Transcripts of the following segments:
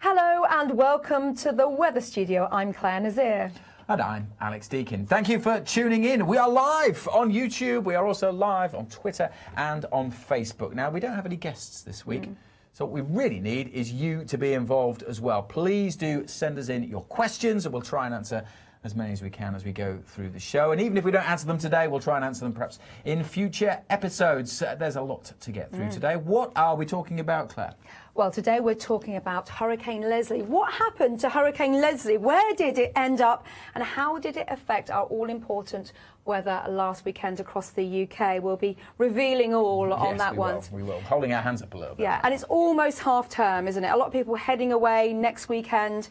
Hello and welcome to the Weather Studio. I'm Claire Nazir. And I'm Alex Deakin. Thank you for tuning in. We are live on YouTube. We are also live on Twitter and on Facebook. Now, we don't have any guests this week. So what we really need is you to be involved as well. Please do send us in your questions and we'll try and answer as many as we can as we go through the show. And even if we don't answer them today, we'll try and answer them perhaps in future episodes. There's a lot to get through today. What are we talking about, Claire? Well, today we're talking about Hurricane Leslie. What happened to Hurricane Leslie? Where did it end up? And how did it affect our all-important weather last weekend across the UK? We'll be revealing all on that one. We will. Holding our hands up a little bit. Yeah, and it's almost half-term, isn't it? A lot of people heading away next weekend.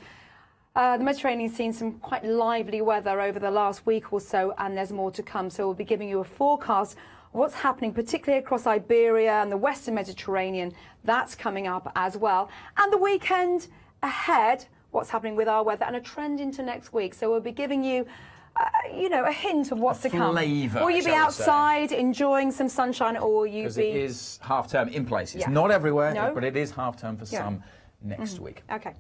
The Mediterranean's seen some quite lively weather over the last week or so, and there's more to come. So we'll be giving you a forecast of what's happening, particularly across Iberia and the Western Mediterranean. That's coming up as well. And the weekend ahead, what's happening with our weather and a trend into next week. So we'll be giving you, a hint of what's to come. Flavour, will you be outside enjoying some sunshine, or will you be... Because it is half-term in places. Yeah. Not everywhere, no. But it is half-term for some next week. OK.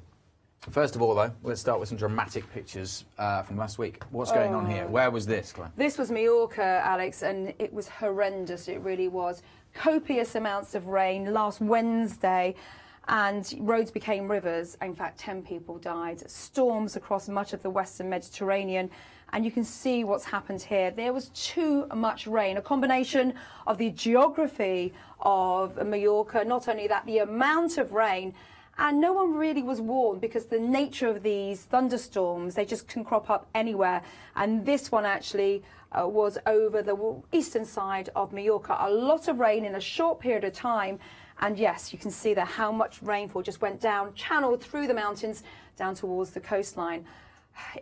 First of all, though, let's start with some dramatic pictures from last week. What's going on here? Where was this, Claire? This was Mallorca, Alex, and it was horrendous. It really was. Copious amounts of rain last Wednesday, and roads became rivers. In fact, 10 people died. Storms across much of the Western Mediterranean. And you can see what's happened here. There was too much rain, a combination of the geography of Mallorca, not only that, the amount of rain. And no one really was warned because the nature of these thunderstorms, they just can crop up anywhere. And this one actually was over the eastern side of Mallorca. A lot of rain in a short period of time. And yes, you can see that how much rainfall just went down, channeled through the mountains down towards the coastline.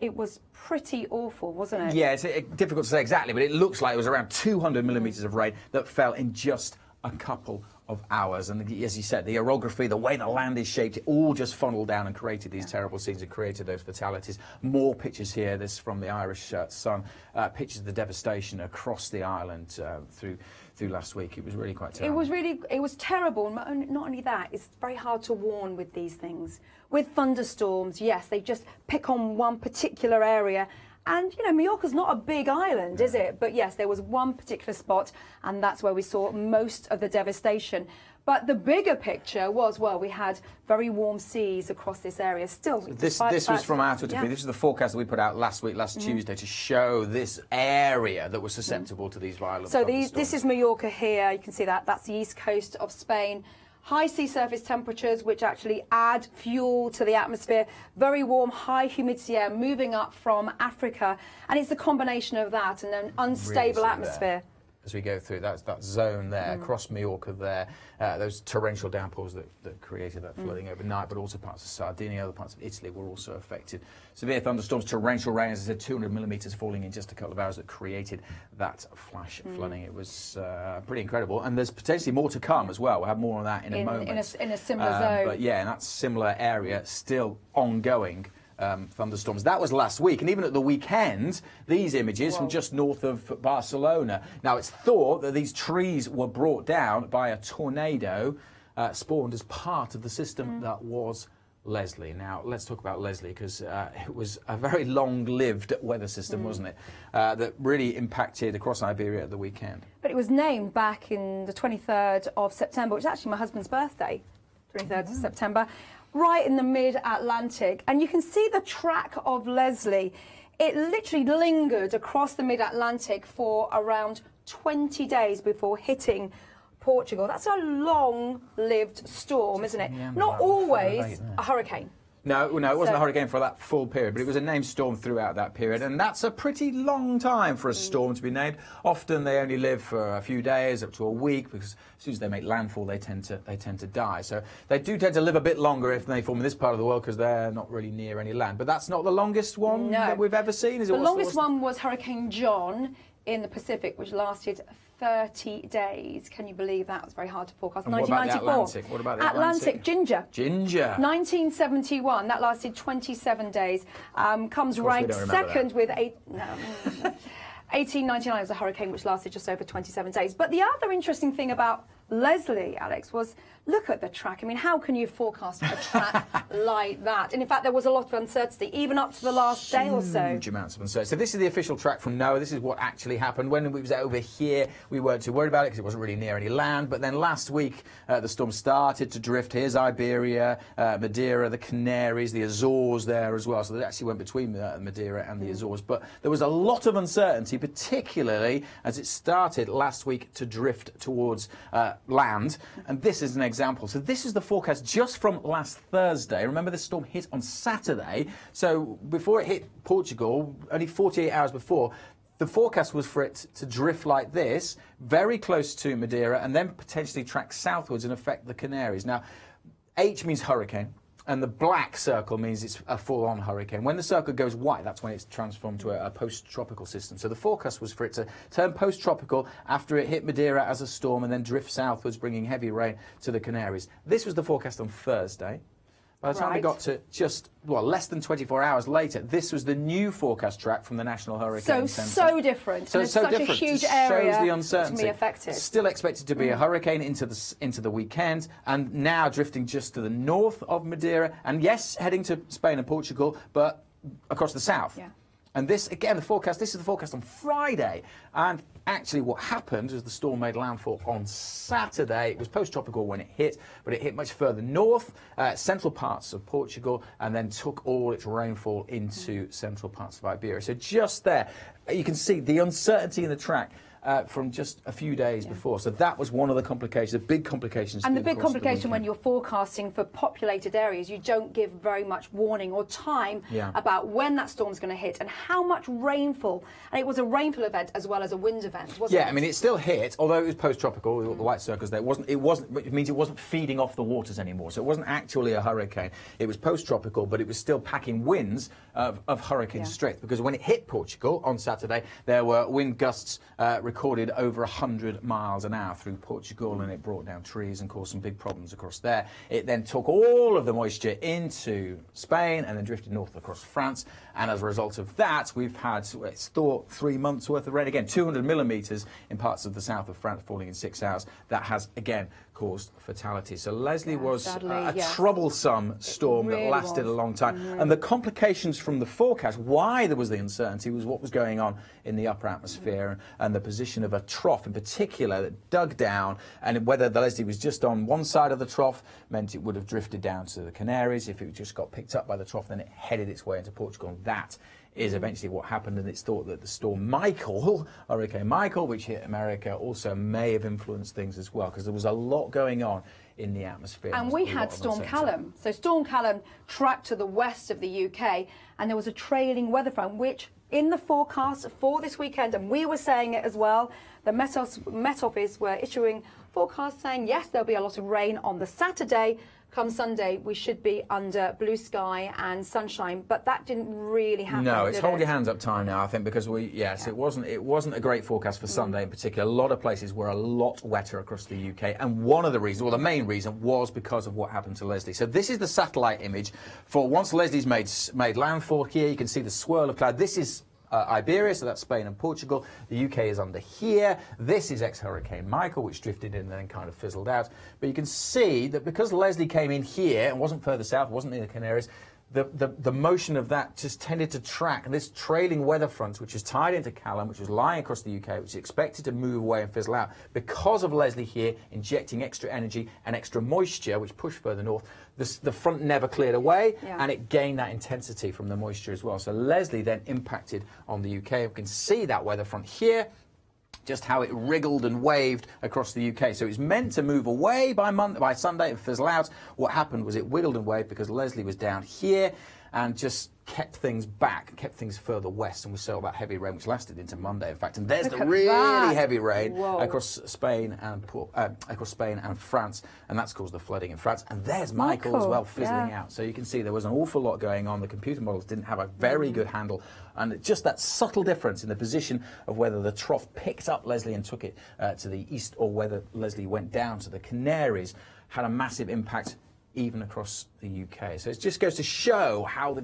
It was pretty awful, wasn't it? Yeah, it's difficult to say exactly, but it looks like it was around 200 millimetres of rain that fell in just a couple of hours. And as you said, the orography, the way the land is shaped, it all just funneled down and created these terrible scenes and created those fatalities. More pictures here. This from the Irish Sun. Pictures of the devastation across the island through last week. It was really quite terrible. It was terrible. Not only that, it's very hard to warn with these things. With thunderstorms, yes, they just pick on one particular area. And, Mallorca's not a big island, is it? But yes, there was one particular spot, and that's where we saw most of the devastation. But the bigger picture was, well, we had very warm seas across this area. Still, this was from our Twitter feed. This is the forecast that we put out last Tuesday, to show this area that was susceptible to these violent thunderstorms. This is Mallorca here. You can see that. That's the east coast of Spain. High sea surface temperatures, which actually add fuel to the atmosphere. Very warm, high humidity air moving up from Africa. And it's the combination of that and an unstable atmosphere. As we go through, that's that zone there, across Mallorca there, those torrential downpours that created that flooding overnight, but also parts of Sardinia, other parts of Italy were also affected. Severe thunderstorms, torrential rain, as I said, 200 millimetres falling in just a couple of hours that created that flash flooding. It was pretty incredible. And there's potentially more to come as well. We'll have more on that in a moment. In a similar zone. But yeah, in that similar area, still ongoing. Thunderstorms. That was last week, and even at the weekend, these images from just north of Barcelona. Now, it's thought that these trees were brought down by a tornado spawned as part of the system that was Leslie. Now, let's talk about Leslie, because it was a very long-lived weather system, wasn't it, that really impacted across Iberia at the weekend. But it was named back in the 23rd of September, which is actually my husband's birthday, 23rd of September. Right in the mid-Atlantic, and you can see the track of Leslie. It literally lingered across the mid-Atlantic for around 20 days before hitting Portugal. That's a long-lived storm, isn't it? Not always a hurricane. No, it wasn't a hurricane for that full period, but it was a named storm throughout that period, and that's a pretty long time for a storm to be named. Often they only live for a few days, up to a week, because as soon as they make landfall, they tend to die. So they do tend to live a bit longer if they form in this part of the world, because they're not really near any land. But that's not the longest one that we've ever seen, is it? The longest one was Hurricane John in the Pacific, which lasted 30 days. Can you believe that? It was very hard to forecast. And 1994. What about the Atlantic? Ginger. 1971. That lasted 27 days. Comes ranked second with 1899 was a hurricane which lasted just over 27 days. But the other interesting thing about Leslie, Alex, was look at the track. I mean, how can you forecast a track like that? And in fact, there was a lot of uncertainty, even up to the last day or so. Huge amounts of uncertainty. So this is the official track from NOAA. This is what actually happened. When we was over here, we weren't too worried about it because it wasn't really near any land. But then last week, the storm started to drift. Here's Iberia, Madeira, the Canaries, the Azores there as well. So they actually went between Madeira and the Azores. But there was a lot of uncertainty, particularly as it started last week to drift towards land. And this is an example. So this is the forecast just from last Thursday. Remember, this storm hit on Saturday. So before it hit Portugal, only 48 hours before, the forecast was for it to drift like this, very close to Madeira, and then potentially track southwards and affect the Canaries. Now, H means hurricane, and the black circle means it's a full-on hurricane. When the circle goes white, that's when it's transformed to a post-tropical system. So the forecast was for it to turn post-tropical after it hit Madeira as a storm and then drift southwards, bringing heavy rain to the Canaries. This was the forecast on Thursday. By the time we got to just, well, less than 24 hours later, this was the new forecast track from the National Hurricane Centre. So different. So it's such different. A huge area shows the uncertainty. To be affected. Still expected to be a hurricane into the weekend, and now drifting just to the north of Madeira, and yes, heading to Spain and Portugal, but across the south. Yeah. And this, again, this is the forecast on Friday. And actually what happened is the storm made landfall on Saturday. It was post-tropical when it hit, but it hit much further north, central parts of Portugal, and then took all its rainfall into central parts of Iberia. So just there, you can see the uncertainty in the track. From just a few days before. So that was one of the complications, the big complications. And the big complication when you're forecasting for populated areas, you don't give very much warning or time about when that storm's going to hit and how much rainfall. And it was a rainfall event as well as a wind event, wasn't it? Yeah, I mean, it still hit, although it was post-tropical, the white circles there. It means it wasn't feeding off the waters anymore. So it wasn't actually a hurricane. It was post-tropical, but it was still packing winds of hurricane strength, because when it hit Portugal on Saturday, there were wind gusts recorded over 100 miles an hour through Portugal, and it brought down trees and caused some big problems across there. It then took all of the moisture into Spain and then drifted north across France, and as a result of that, we've had, it's thought, 3 months worth of rain. Again, 200 millimetres in parts of the south of France falling in 6 hours. That has, again, caused fatalities. So Leslie was sadly, a troublesome storm that lasted a long time. And the complications from the forecast, why there was the uncertainty, was what was going on in the upper atmosphere and the position of a trough in particular that dug down, and whether the Leslie was just on one side of the trough meant it would have drifted down to the Canaries. If it just got picked up by the trough, then it headed its way into Portugal. And that is eventually what happened, and it's thought that the storm Michael, Hurricane Michael, which hit America, also may have influenced things as well, because there was a lot going on in the atmosphere. And we had Storm Callum. So Storm Callum tracked to the west of the UK, and there was a trailing weather front, which in the forecast for this weekend, and we were saying it as well, the Met Office were issuing forecasts saying, yes, there'll be a lot of rain on the Saturday. Come Sunday, we should be under blue sky and sunshine, but that didn't really happen. No, it's hold your hands up time now, I think, because it wasn't a great forecast for Sunday in particular. A lot of places were a lot wetter across the UK, and one of the reasons, well, the main reason, was because of what happened to Leslie. So this is the satellite image for once Leslie's made landfall here. You can see the swirl of cloud. This is Iberia, so that's Spain and Portugal. The UK is under here. This is ex-Hurricane Michael, which drifted in and then kind of fizzled out. But you can see that because Leslie came in here and wasn't further south, wasn't near the Canaries, the motion of that just tended to track this trailing weather front, which is tied into Callum, which was lying across the UK, which is expected to move away and fizzle out. Because of Leslie here injecting extra energy and extra moisture, which pushed further north, the front never cleared away, and it gained that intensity from the moisture as well. So Leslie then impacted on the UK. We can see that weather front here, just how it wriggled and waved across the UK. So it was meant to move away by Sunday and fizzle out. What happened was it wiggled and waved because Leslie was down here and just kept things back, kept things further west, and we saw that heavy rain, which lasted into Monday, in fact. And there's the really heavy rain across Spain and France, and that's caused the flooding in France. And there's Michael as well, fizzling out. So you can see there was an awful lot going on. The computer models didn't have a very good handle, and just that subtle difference in the position of whether the trough picked up Leslie and took it to the east, or whether Leslie went down to the Canaries, had a massive impact even across the UK. So it just goes to show how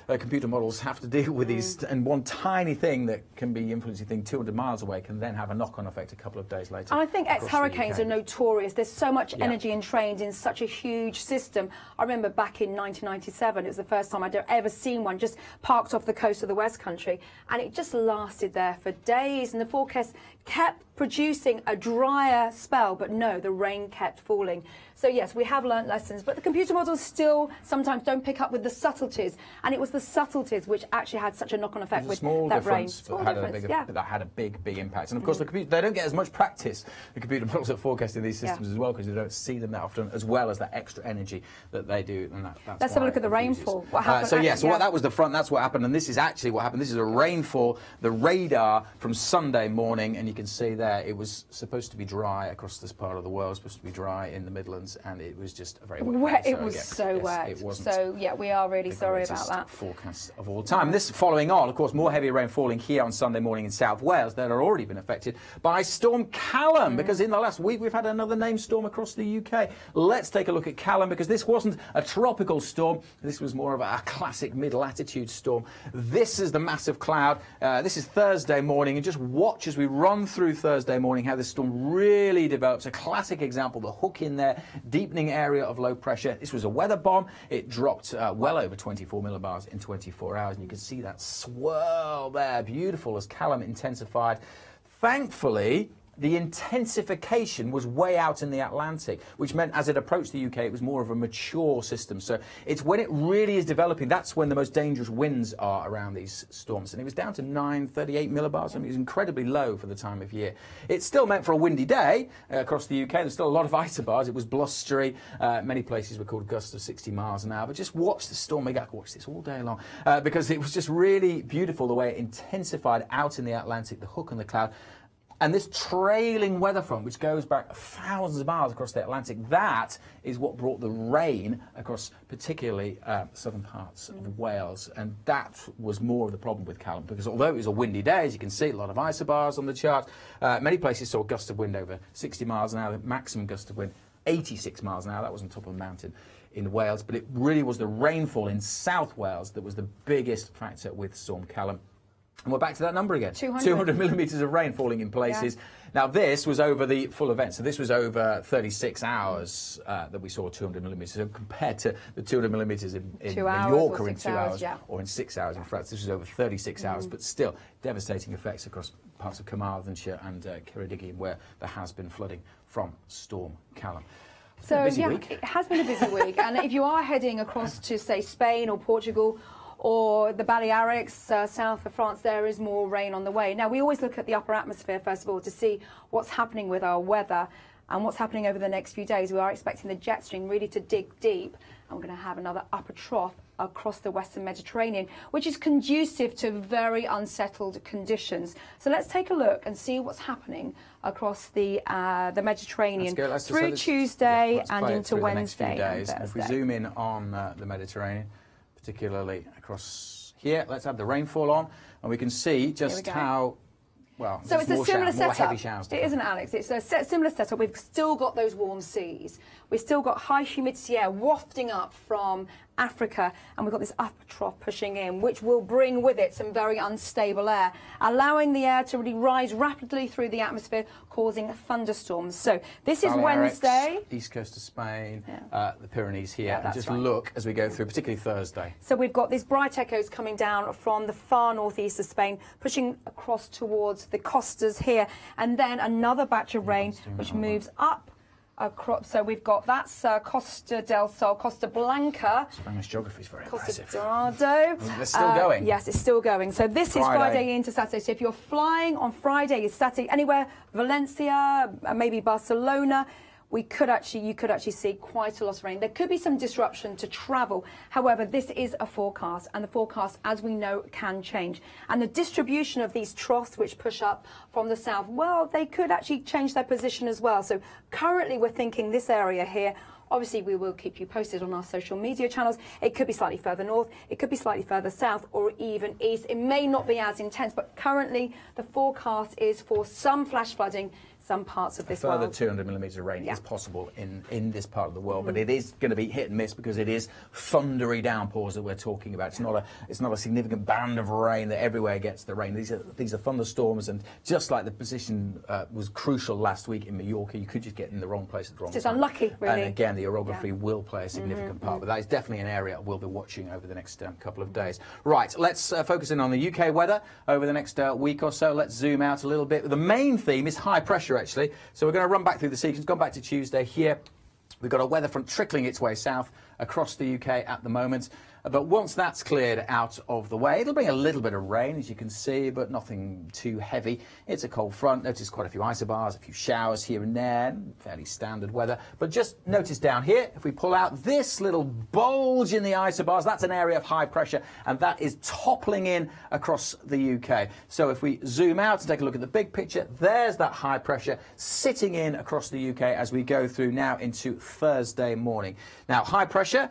computer models have to deal with these, and one tiny thing that can be influencing thing 200 miles away can then have a knock-on effect a couple of days later. And I think ex-hurricanes are notorious. There's so much Yeah. energy entrained in such a huge system. I remember back in 1997, it was the first time I'd ever seen one just parked off the coast of the West Country, and it just lasted there for days, and the forecast kept producing a drier spell, but no, the rain kept falling. So yes, we have learnt lessons, but the computer models still sometimes don't pick up with the subtleties, and it was the subtleties which actually had such a knock-on effect with that rain. That had a big impact. And of course, they don't get as much practice, the computer models at forecasting these systems as well, because you don't see them that often, as well as that extra energy that they do. And let's have a look at the rainfall. What happened? That was the front. That's what happened, and this is actually what happened. This is a rainfall, the radar from Sunday morning, and you can see there it was supposed to be dry across this part of the world, supposed to be dry in the Midlands, and it was just a very wet. It was so wet. It wasn't. So yeah, we are really sorry about that. Forecast of all time. This following on, of course, more heavy rain falling here on Sunday morning in South Wales that had already been affected by Storm Callum, because in the last week we've had another named storm across the UK. Let's take a look at Callum, because this wasn't a tropical storm. This was more of a classic mid-latitude storm. This is the massive cloud. This is Thursday morning, and just watch as we run through Thursday morning how this storm really develops. A classic example, the hook in there, deepening area of low pressure. This was a weather bomb. It dropped well over 24 millibars in 24 hours, and you can see that swirl there, beautiful, as Callum intensified. Thankfully, the intensification was way out in the Atlantic, which meant as it approached the UK, it was more of a mature system. So it's when it really is developing, that's when the most dangerous winds are around these storms. And it was down to 938 millibars. I mean, it was incredibly low for the time of year. It's still meant for a windy day across the UK. There's still a lot of isobars. It was blustery. Many places were called gusts of 60 miles an hour. But just watch the storm. Maybe I could watch this all day long because it was just really beautiful the way it intensified out in the Atlantic, the hook and the cloud. And this trailing weather front, which goes back thousands of miles across the Atlantic, that is what brought the rain across particularly southern parts of Wales. And that was more of the problem with Callum, because although it was a windy day, as you can see, a lot of isobars on the chart, many places saw gusts of wind over 60 miles an hour, the maximum gust of wind 86 miles an hour. That was on top of a mountain in Wales. But it really was the rainfall in South Wales that was the biggest factor with Storm Callum. And we're back to that number again. 200 millimetres of rain falling in places. Yeah. Now, this was over the full event. So this was over 36 hours that we saw 200 millimetres. So compared to the 200 millimetres in Mallorca in 2 hours, or in 6 hours in France, this was over 36 hours. But still, devastating effects across parts of Carmarthenshire and Ceredigion, where there has been flooding from Storm Callum. So, yeah, it has been a busy week. And if you are heading across to, say, Spain or Portugal, or the Balearics, south of France, there is more rain on the way. Now, we always look at the upper atmosphere, first of all, to see what's happening with our weather and what's happening over the next few days. We are expecting the jet stream really to dig deep, and we're going to have another upper trough across the western Mediterranean, which is conducive to very unsettled conditions. So let's take a look and see what's happening across the Mediterranean through Tuesday and into Wednesday and Thursday. If we zoom in on the Mediterranean, particularly across here, let's have the rainfall on, and we can see just how, well, so it's a similar setup. It isn't, Alex? It's a similar setup. We've still got those warm seas. We've still got high humidity air wafting up from Africa, and we've got this upper trough pushing in, which will bring with it some very unstable air, allowing the air to really rise rapidly through the atmosphere, causing thunderstorms. So this is Wednesday. East coast of Spain, the Pyrenees here, and just look as we go through, particularly Thursday. So we've got these bright echoes coming down from the far northeast of Spain, pushing across towards the costas here, and then another batch of rain which moves up across. So we've got that's Costa del Sol, Costa Blanca. Spanish geography is very impressive. Costa Dorado. They're still going. Yes, it's still going. So this is Friday into Saturday. So if you're flying on Friday, it's Saturday anywhere, Valencia, maybe Barcelona, you could actually see quite a lot of rain. There could be some disruption to travel. However, this is a forecast, and the forecast, as we know, can change. And the distribution of these troughs which push up from the south, well, they could actually change their position as well. So currently we're thinking this area here. Obviously, we will keep you posted on our social media channels. It could be slightly further north, it could be slightly further south, or even east. It may not be as intense, but currently the forecast is for some flash flooding, some parts of this further world. 200 millimetres of rain is possible in this part of the world, but it is going to be hit and miss because it is thundery downpours that we're talking about. It's not a significant band of rain that everywhere gets the rain. These are thunderstorms, and just like the position was crucial last week in Mallorca, you could just get in the wrong place at the wrong time. It's just unlucky, really. And again, the orography will play a significant part, but that is definitely an area we'll be watching over the next couple of days. Right, let's focus in on the UK weather over the next week or so. Let's zoom out a little bit. The main theme is high pressure, actually. So we're going to run back through the sequence. Gone back to Tuesday here. We've got a weather front trickling its way south across the UK at the moment. But once that's cleared out of the way, it'll bring a little bit of rain, as you can see, but nothing too heavy. It's a cold front. Notice quite a few isobars, a few showers here and there. Fairly standard weather. But just notice down here, if we pull out this little bulge in the isobars, that's an area of high pressure, and that is toppling in across the UK. So if we zoom out and take a look at the big picture, there's that high pressure sitting in across the UK as we go through now into Thursday morning. Now, high pressure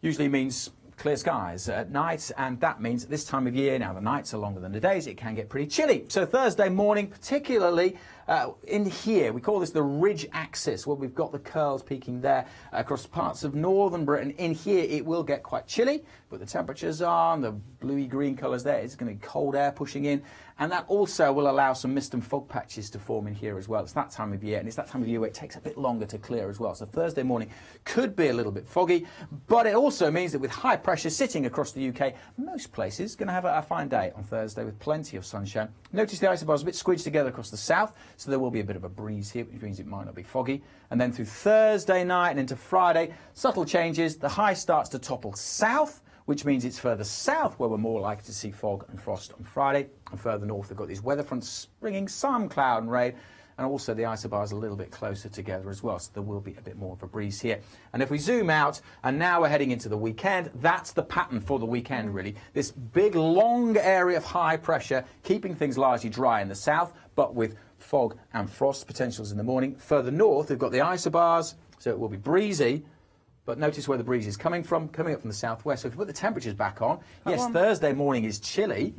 usually means clear skies at night, and that means at this time of year, now the nights are longer than the days, it can get pretty chilly. So Thursday morning, particularly in here, we call this the ridge axis, where we've got the curls peaking there across parts of northern Britain. In here, it will get quite chilly, but the temperatures on, the bluey-green colours there, it's going to be cold air pushing in, and that also will allow some mist and fog patches to form in here as well. It's that time of year, and it's that time of year where it takes a bit longer to clear as well. So Thursday morning could be a little bit foggy, but it also means that with high pressure sitting across the UK, most places are going to have a fine day on Thursday with plenty of sunshine. Notice the isobars a bit squidged together across the south, so there will be a bit of a breeze here, which means it might not be foggy. And then through Thursday night and into Friday, subtle changes. The high starts to topple south, which means it's further south where we're more likely to see fog and frost on Friday. And further north, we've got these weather fronts bringing some cloud and rain. And also the isobars a little bit closer together as well, so there will be a bit more of a breeze here. And if we zoom out, and now we're heading into the weekend, that's the pattern for the weekend, really. This big, long area of high pressure, keeping things largely dry in the south, but with fog and frost potentials in the morning. Further north, we've got the isobars, so it will be breezy. But notice where the breeze is coming up from the southwest. So if we put the temperatures back on, yes, Thursday morning is chilly,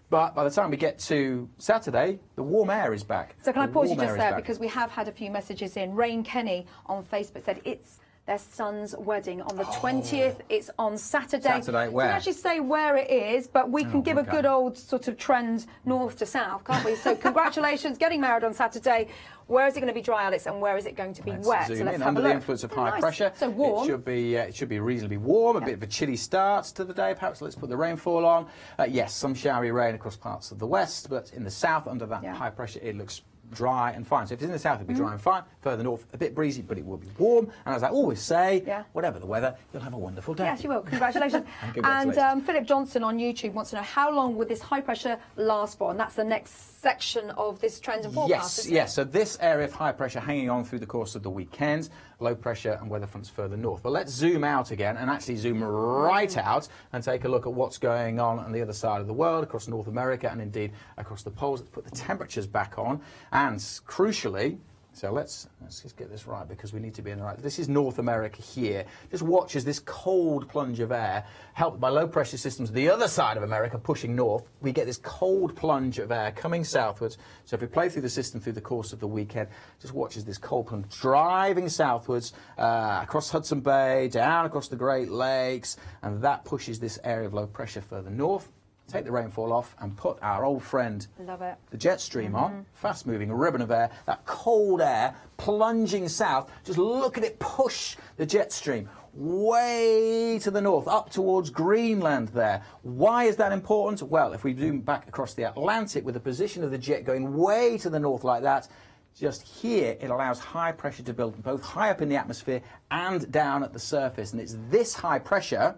but by the time we get to Saturday, the warm air is back. So can I pause you just there, because we have had a few messages in. Rain Kenny on Facebook said it's their son's wedding on the 20th. It's on Saturday. Saturday, where? We can actually say where it is, but we can give a good old sort of trend north to south, can't we? So congratulations, getting married on Saturday. Where is it going to be dry, Alex, and where is it going to be wet? Zoom So let's in. have Under a the look. influence of high pressure, so warm. It should be reasonably warm. A bit of a chilly start to the day, perhaps. Let's put the rainfall on. Yes, some showery rain across parts of the west, but in the south, under that high pressure, it looks dry and fine. So if it's in the south, it'll be dry and fine. Further north, a bit breezy, but it will be warm. And as I always say, whatever the weather, you'll have a wonderful day. Yes, you will. Congratulations. And Philip Johnson on YouTube wants to know, how long will this high pressure last for? And that's the next section of this trend and forecast. Yes. So this area of high pressure hanging on through the course of the weekend, low pressure and weather fronts further north. But let's zoom out again and actually zoom right out and take a look at what's going on the other side of the world, across North America and indeed across the poles. Let's put the temperatures back on, and crucially, so let's just get this right, because we need to be in the right. This is North America here. Just watch as this cold plunge of air, helped by low pressure systems the other side of America pushing north, we get this cold plunge of air coming southwards. So if we play through the system through the course of the weekend, just watch as this cold plunge driving southwards across Hudson Bay, down across the Great Lakes, and that pushes this area of low pressure further north. Take the rainfall off and put our old friend, the jet stream on, fast-moving ribbon of air, that cold air plunging south. Just look at it push the jet stream way to the north, up towards Greenland there. Why is that important? Well, if we zoom back across the Atlantic with the position of the jet going way to the north like that, just here it allows high pressure to build both high up in the atmosphere and down at the surface. And it's this high pressure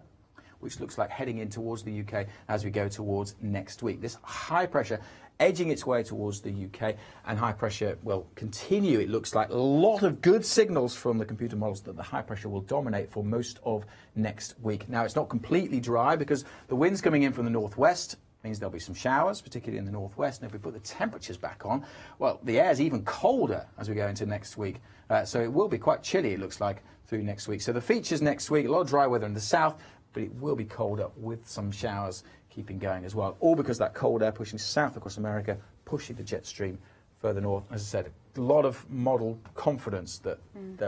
which looks like heading in towards the UK as we go towards next week. This high pressure edging its way towards the UK, and high pressure will continue. It looks like a lot of good signals from the computer models that the high pressure will dominate for most of next week. Now, it's not completely dry because the wind's coming in from the northwest. Means there'll be some showers, particularly in the northwest. And if we put the temperatures back on, well, the air's even colder as we go into next week. So it will be quite chilly, it looks like, through next week. So the features next week, a lot of dry weather in the south, but it will be colder with some showers keeping going as well. All because that cold air pushing south across America, pushing the jet stream further north. As I said, lot of model confidence that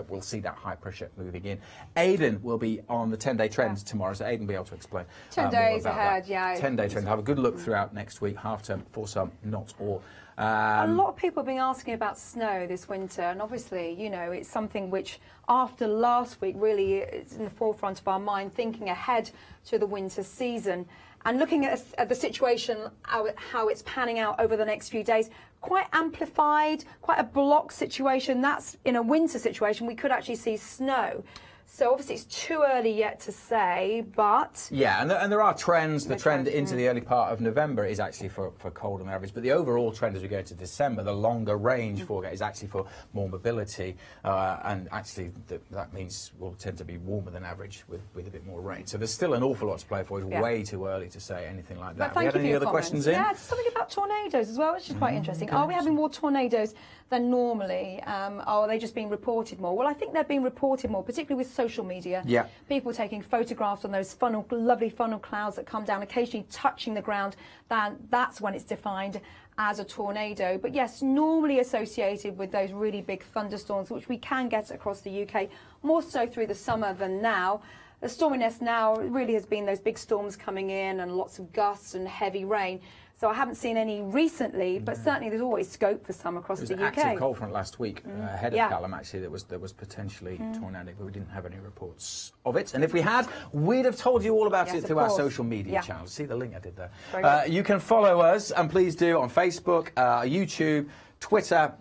we'll see that high pressure moving in. Aidan will be on the 10-day trend tomorrow, so Aidan will be able to explain 10 days ahead, yeah. 10-day trend. Have a good look throughout next week, half term for some, not all. A lot of people have been asking about snow this winter, and obviously, you know, it's something which, after last week, really is in the forefront of our mind, thinking ahead to the winter season and looking at the situation, how it's panning out over the next few days. Quite amplified, quite a block situation. That's in a winter situation. We could actually see snow. So obviously it's too early yet to say, but... Yeah, and there are trends. The trend into the early part of November is actually for colder than average. But the overall trend as we go into December, the longer range forecast is actually for more mobility. And actually that means we'll tend to be warmer than average with a bit more rain. So there's still an awful lot to play for. It's way too early to say anything like that. Have you had any other questions in? Yeah, something about tornadoes as well, which is quite interesting. Are we having more tornadoes than normally? Are they just being reported more? Well, I think they're being reported more, particularly with social media. Yeah. People taking photographs on those lovely funnel clouds that come down, occasionally touching the ground. That's when it's defined as a tornado. But yes, normally associated with those really big thunderstorms, which we can get across the UK, more so through the summer than now. The storminess now really has been those big storms coming in and lots of gusts and heavy rain. So I haven't seen any recently, but certainly there's always scope for some across the UK. There was an active cold front last week ahead of Callum, actually, that was potentially tornadic, but we didn't have any reports of it. And if we had, we'd have told you all about it through our social media channels. See the link I did there? You can follow us, and please do, on Facebook, YouTube, Twitter.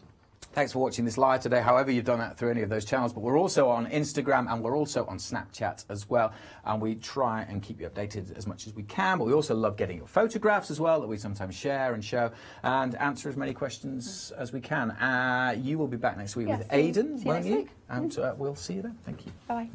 Thanks for watching this live today, however you've done that through any of those channels. But we're also on Instagram and we're also on Snapchat as well. And we try and keep you updated as much as we can. But we also love getting your photographs as well that we sometimes share and show and answer as many questions as we can. You will be back next week with Aidan, won't you? And we'll see you then. Thank you. Bye.